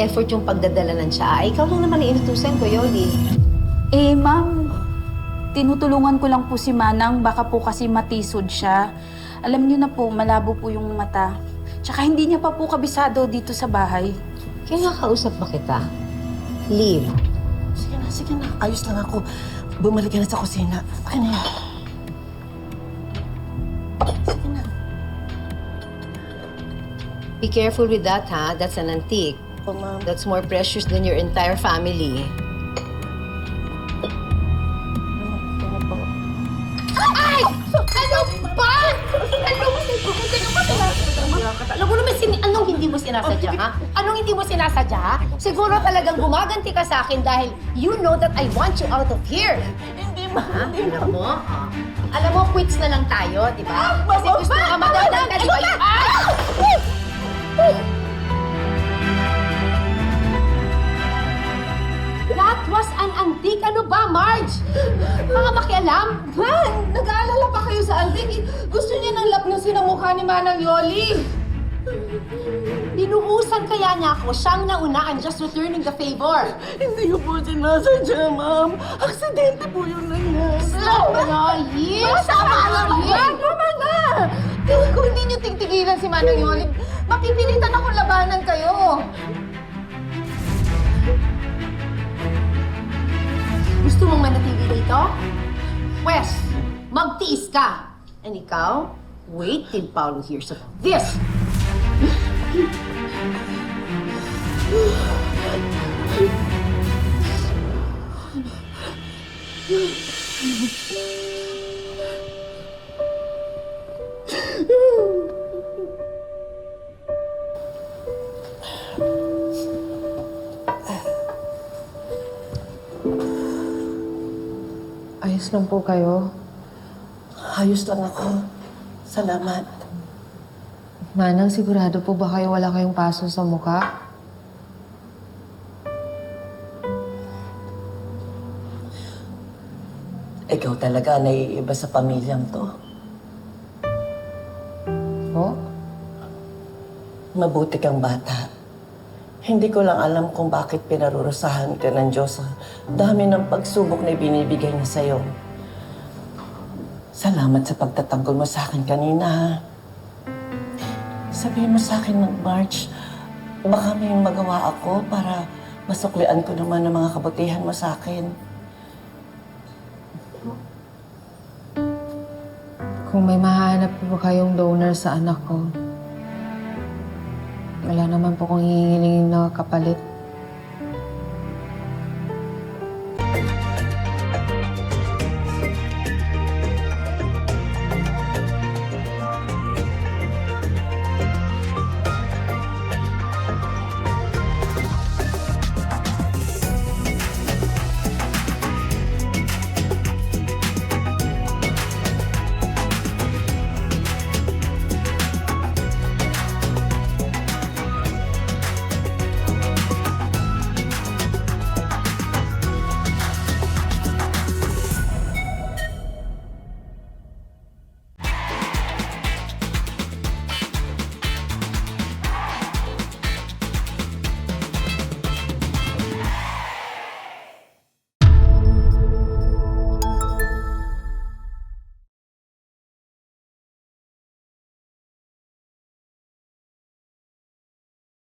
effort yung pagdadala ng tsaa. Ikaw lang naman inutusan ko, Yoli. Eh, ma'am, tinutulungan ko lang po si Manang. Baka po kasi matisod siya. Alam niyo na po, malabo po yung mata. Tsaka hindi niya pa po kabisado dito sa bahay. Kaya nga kausap ba kita? Leave. Sige na. Ayos lang ako. Bumalik ka na sa kusina. Akin na yan. Sige na. Be careful with that, ha? That's an antique. Oh, ma'am. That's more precious than your entire family. Ano ba? Ano mo Alam mo naman, anong hindi mo sinasadya, ha? Anong hindi mo sinasadya, ha? Siguro talagang gumaganti ka sa akin dahil you know that I want you out of here. Hindi, ma'am. Alam mo? Alam mo, quits na lang tayo, di ba? Kasi gusto mo ka magandang ka, di ba? That was an antique. Ano ba, Marge? Mga makialam? Man, nag-aalala pa kayo sa antik. Gusto niya ng lapnusin ang mukha ni Manang Yoli. Binuhusan kaya niya ako. Siyang nauna. I'm just returning the favor. Hindi ko po sinasadya, ma'am. Aksidente po yung nangyari. Stop na, yes! Tama na! Kung hindi niyo tigtigilan si Manang Yoli, mapipilitan akong labanan kayo. Gusto mong manatili dito? Pwes, magtiis ka. And ikaw, wait till Paolo hears of this. Ayos lang po kayo. Ayos lang ako. Salamat. Manang, sigurado po ba kayo wala kayong paso sa mukha? Ikaw talaga naiiba sa pamilyang to. Po? Mabuti kang bata. Hindi ko lang alam kung bakit pinarurusahan ka ng Diyos sa dami ng pagsubok na ibinibigay niya sa'yo. Salamat sa pagtatanggol mo sa akin kanina, ha? Sabihin mo sa akin ng March, baka may magawa ako para masuklian ko naman ang mga kabutihan mo sa akin. Kung may mahanap po kayong donor sa anak ko, wala naman po kong hihingilingin na kapalit.